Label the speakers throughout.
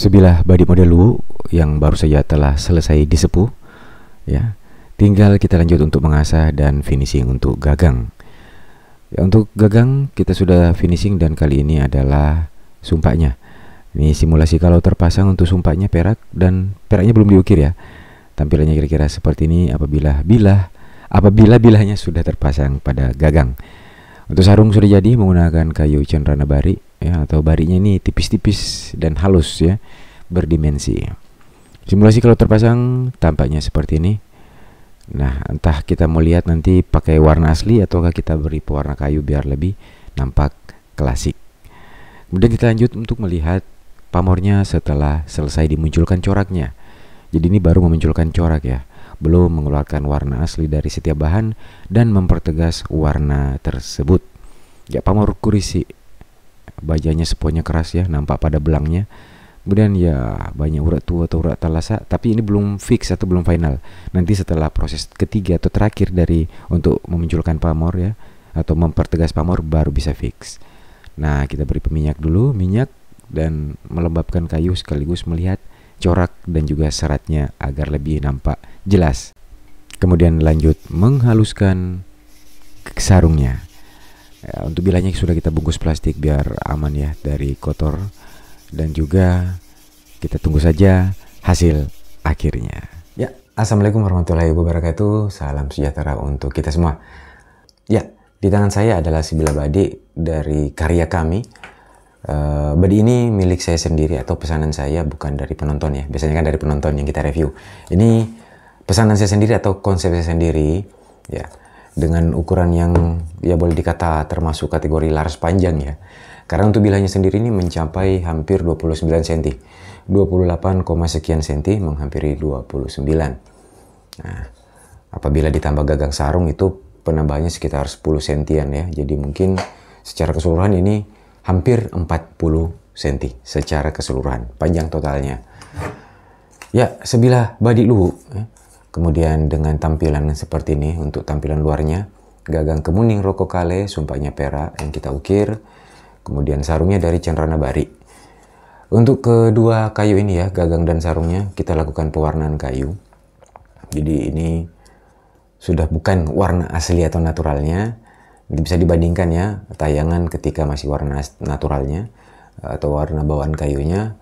Speaker 1: Sebilah body model luwu yang baru saja telah selesai disepuh, ya. Tinggal kita lanjut untuk mengasah dan finishing untuk gagang. Ya, untuk gagang kita sudah finishing dan kali ini adalah sumpaknya. Ini simulasi kalau terpasang untuk sumpaknya perak dan peraknya belum diukir ya. Tampilannya kira-kira seperti ini apabila bilahnya sudah terpasang pada gagang. Untuk sarung sudah jadi menggunakan kayu cenrana bari ya, atau barinya ini tipis-tipis dan halus ya, berdimensi. Simulasi kalau terpasang tampaknya seperti ini. Nah, entah kita mau lihat nanti pakai warna asli ataukah kita beri pewarna kayu biar lebih nampak klasik. Kemudian kita lanjut untuk melihat pamornya setelah selesai dimunculkan coraknya. Jadi ini baru memunculkan corak ya, belum mengeluarkan warna asli dari setiap bahan dan mempertegas warna tersebut. Ya, pamor kurisi, bajanya seponya keras ya, nampak pada belangnya. Kemudian ya banyak urat tua atau urat talasa, tapi ini belum fix atau belum final. Nanti setelah proses ketiga atau terakhir dari untuk memunculkan pamor ya, atau mempertegas pamor baru bisa fix. Nah, kita beri peminyak dulu, minyak dan melembabkan kayu sekaligus melihat corak dan juga seratnya agar lebih nampak jelas. Kemudian lanjut menghaluskan sarungnya. Ya, untuk bilahnya sudah kita bungkus plastik biar aman ya dari kotor. Dan juga kita tunggu saja hasil akhirnya. Ya, assalamualaikum warahmatullahi wabarakatuh. Salam sejahtera untuk kita semua. Ya, di tangan saya adalah sebilah body dari karya kami. Body ini milik saya sendiri atau pesanan saya, bukan dari penonton ya. Biasanya kan dari penonton yang kita review. Ini pesanan saya sendiri atau konsep saya sendiri. Ya, dengan ukuran yang ya boleh dikata termasuk kategori laras panjang ya. Karena untuk bilahnya sendiri ini mencapai hampir 29 cm. 28, sekian cm menghampiri 29. Nah, apabila ditambah gagang sarung itu penambahannya sekitar 10 cm ya. Jadi mungkin secara keseluruhan ini hampir 40 cm secara keseluruhan, panjang totalnya. Ya, sebilah body luwu ya. Kemudian dengan tampilan seperti ini untuk tampilan luarnya, gagang kemuning roko kale, sumpahnya perak yang kita ukir. Kemudian sarungnya dari cenrana bari. Untuk kedua kayu ini ya, gagang dan sarungnya kita lakukan pewarnaan kayu. Jadi ini sudah bukan warna asli atau naturalnya. Bisa dibandingkan ya, tayangan ketika masih warna naturalnya atau warna bawaan kayunya.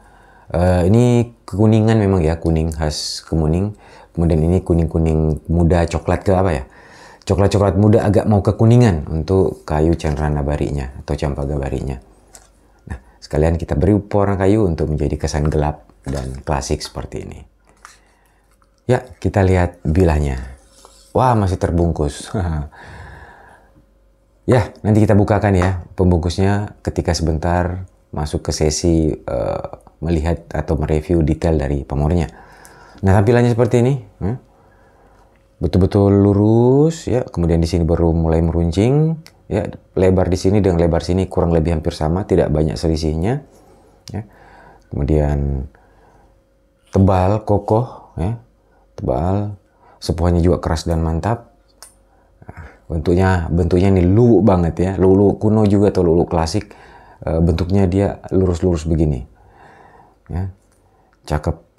Speaker 1: Ini kekuningan memang ya, kuning khas kemuning. Kemudian ini kuning-kuning muda coklat ke apa ya? Coklat-coklat muda agak mau kekuningan untuk kayu cenrana barinya atau campaga barinya. Nah, sekalian kita beri pewarna kayu untuk menjadi kesan gelap dan klasik seperti ini. Ya, kita lihat bilahnya. Wah, masih terbungkus. Ya, nanti kita bukakan ya pembungkusnya ketika sebentar masuk ke sesi melihat atau mereview detail dari pamornya. Nah, tampilannya seperti ini. Betul-betul lurus ya, kemudian di sini baru mulai meruncing ya, lebar di sini dengan lebar sini kurang lebih hampir sama, tidak banyak selisihnya ya. Kemudian tebal, kokoh ya, tebal, sepuhnya juga keras dan mantap. Nah, bentuknya ini luwu banget ya, luwu kuno juga atau luwu klasik. Bentuknya dia lurus-lurus begini ya, cakep.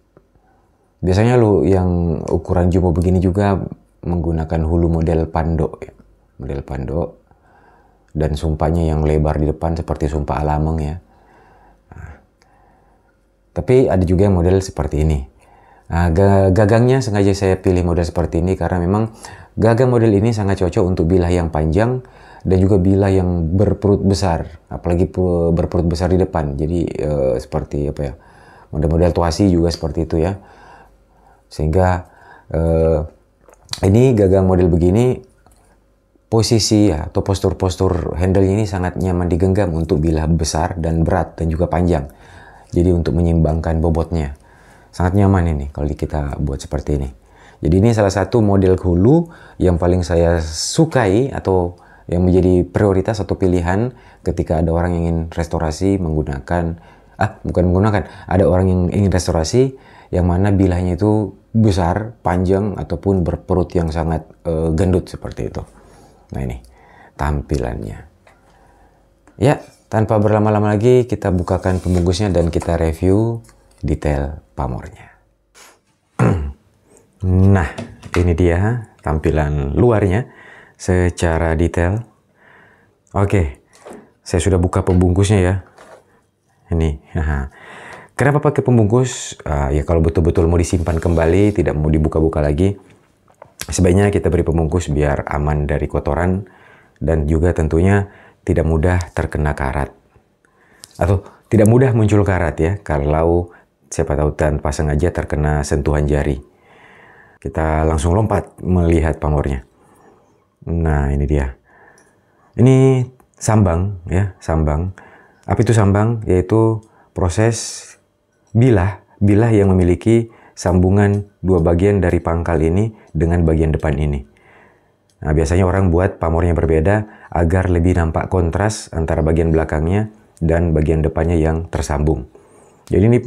Speaker 1: Biasanya yang ukuran jumbo begini juga menggunakan hulu model pando ya. Model pando. Dan sumpahnya yang lebar di depan seperti sumpah alameng ya. Nah, tapi ada juga yang model seperti ini. Nah, gagangnya sengaja saya pilih model seperti ini karena memang gagang model ini sangat cocok untuk bilah yang panjang dan juga bilah yang berperut besar. Apalagi berperut besar di depan. Jadi seperti apa ya, model-model tuasi juga seperti itu ya. Sehingga ini gagang model begini, posisi ya, atau postur-postur handle ini sangat nyaman digenggam untuk bilah besar dan berat dan juga panjang. Jadi untuk menyeimbangkan bobotnya. Sangat nyaman ini kalau kita buat seperti ini. Jadi ini salah satu model hulu yang paling saya sukai atau yang menjadi prioritas atau pilihan ketika ada orang yang ingin restorasi menggunakan, ada orang yang ingin restorasi yang mana bilahnya itu besar, panjang, ataupun berperut yang sangat gendut seperti itu. Nah, ini tampilannya. Ya, tanpa berlama-lama lagi kita bukakan pembungkusnya dan kita review detail pamornya. Nah, ini dia tampilan luarnya secara detail. Oke, saya sudah buka pembungkusnya ya. Ini. Kenapa pakai pembungkus? Ya kalau betul-betul mau disimpan kembali, tidak mau dibuka-buka lagi, sebaiknya kita beri pembungkus biar aman dari kotoran dan juga tentunya tidak mudah terkena karat. Atau tidak mudah muncul karat ya, kalau siapa tahu tanpa sengaja terkena sentuhan jari. Kita langsung lompat melihat pamornya. Nah, ini dia. Ini sambang ya, sambang. Apa itu sambang? Yaitu proses bilah yang memiliki sambungan dua bagian dari pangkal ini dengan bagian depan ini. Nah, biasanya orang buat pamornya berbeda agar lebih nampak kontras antara bagian belakangnya dan bagian depannya yang tersambung. Jadi ini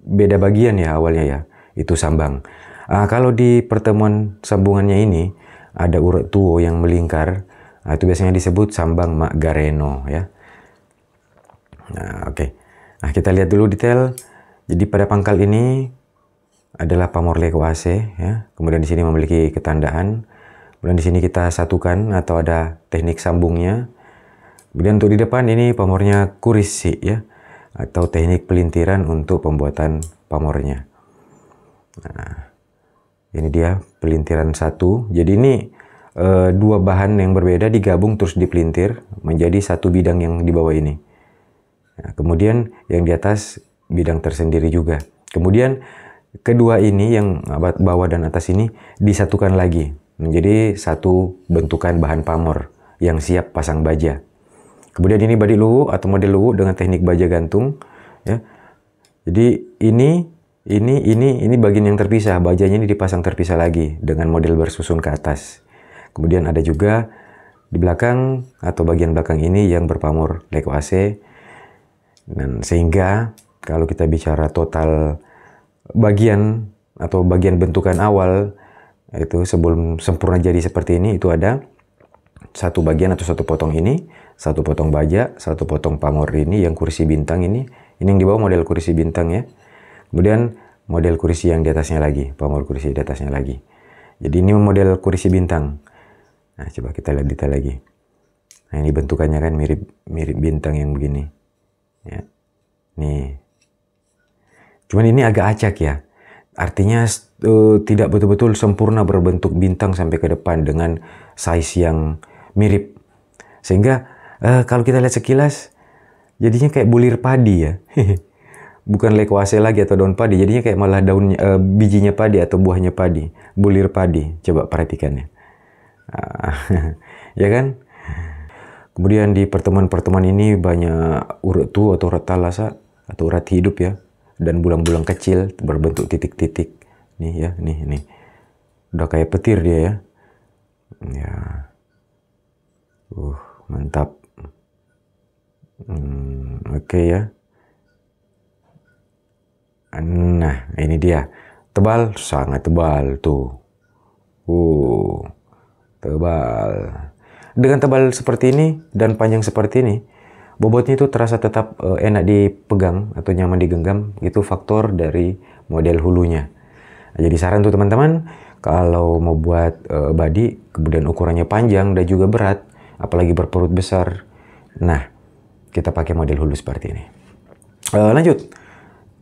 Speaker 1: beda bagian ya awalnya ya, itu sambang. Kalau di pertemuan sambungannya ini ada urat tuo yang melingkar, itu biasanya disebut sambang Maggareno ya. Nah, oke. Nah, kita lihat dulu detail. Jadi pada pangkal ini adalah pamor Lecoase ya. Kemudian di sini memiliki ketandaan. Kemudian di sini kita satukan atau ada teknik sambungnya. Kemudian untuk di depan ini pamornya kurisi ya, atau teknik pelintiran untuk pembuatan pamornya. Nah, ini dia pelintiran satu. Jadi ini dua bahan yang berbeda digabung terus dipelintir menjadi satu bidang yang di bawah ini. Nah, kemudian yang di atas bidang tersendiri juga. Kemudian kedua ini yang bawah dan atas ini disatukan lagi menjadi satu bentukan bahan pamor yang siap pasang baja. Kemudian ini badi luwu atau model luwu dengan teknik baja gantung ya. Jadi ini bagian yang terpisah, bajanya ini dipasang terpisah lagi dengan model bersusun ke atas. Kemudian ada juga di belakang atau bagian belakang ini yang berpamor Lecoase. Dan sehingga kalau kita bicara total bagian atau bagian bentukan awal itu sebelum sempurna jadi seperti ini, itu ada satu bagian atau satu potong ini, satu potong baja, satu potong pamor ini yang kursi bintang ini yang di bawah model kursi bintang ya. Kemudian model kursi yang di atasnya lagi, pamor kursi di atasnya lagi. Jadi ini model kursi bintang. Nah, coba kita lihat detail lagi. Nah, ini bentukannya kan mirip bintang yang begini. Ya. Nih. Cuman ini agak acak ya. Artinya tidak betul-betul sempurna berbentuk bintang sampai ke depan dengan size yang mirip. Sehingga kalau kita lihat sekilas jadinya kayak bulir padi ya. Bukan Lecoase lagi atau daun padi, jadinya kayak malah daunnya bijinya padi atau buahnya padi, bulir padi. Coba perhatikan ya. Ya kan? Kemudian di pertemuan-pertemuan ini banyak urat tuo atau urat thalassa atau urat hidup ya, dan bulang-bulang kecil berbentuk titik-titik. Nih ya, nih. Udah kayak petir dia ya. Ya. Mantap. Oke ya. Nah, ini dia. Tebal, sangat tebal tuh. Tebal. Dengan tebal seperti ini dan panjang seperti ini, bobotnya itu terasa tetap enak dipegang atau nyaman digenggam. Itu faktor dari model hulunya. Nah, jadi saran tuh teman-teman, kalau mau buat body, kemudian ukurannya panjang dan juga berat, apalagi berperut besar, nah kita pakai model hulu seperti ini. Lanjut.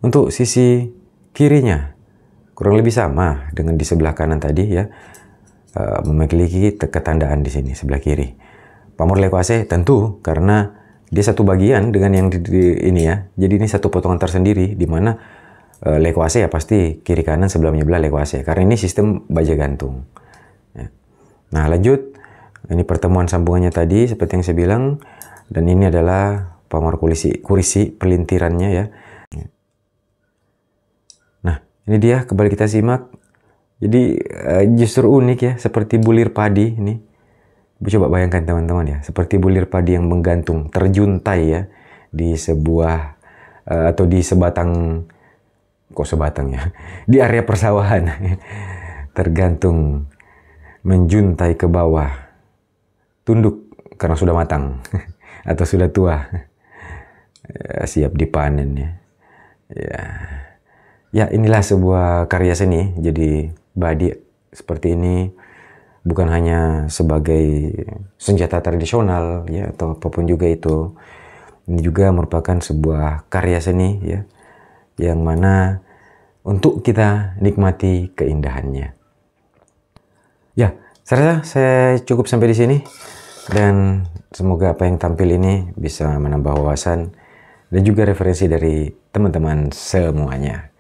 Speaker 1: Untuk sisi kirinya kurang lebih sama dengan di sebelah kanan tadi ya, memiliki ketandaan di sini sebelah kiri. Pamor Lecoase tentu karena dia satu bagian dengan yang ini ya. Jadi ini satu potongan tersendiri di mana Lecoase ya pasti kiri kanan sebelah menyebelah Lecoase karena ini sistem baja gantung. Ya. Nah lanjut, ini pertemuan sambungannya tadi seperti yang saya bilang, dan ini adalah pamor kurisi pelintirannya ya. Ini dia, kembali kita simak. Jadi justru unik ya, seperti bulir padi ini. Coba bayangkan teman-teman ya, seperti bulir padi yang menggantung, terjuntai ya di sebuah atau di sebatang, kok sebatang ya, di area persawahan. Tergantung, menjuntai ke bawah, tunduk karena sudah matang atau sudah tua, ya, siap dipanen ya. Ya. Ya, inilah sebuah karya seni. Jadi badik seperti ini bukan hanya sebagai senjata tradisional ya atau apapun juga itu. Ini juga merupakan sebuah karya seni ya yang mana untuk kita nikmati keindahannya. Ya, saya rasa saya cukup sampai di sini dan semoga apa yang tampil ini bisa menambah wawasan dan juga referensi dari teman-teman semuanya.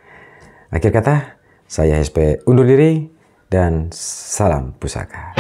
Speaker 1: Akhir kata, saya SP undur diri dan salam pusaka.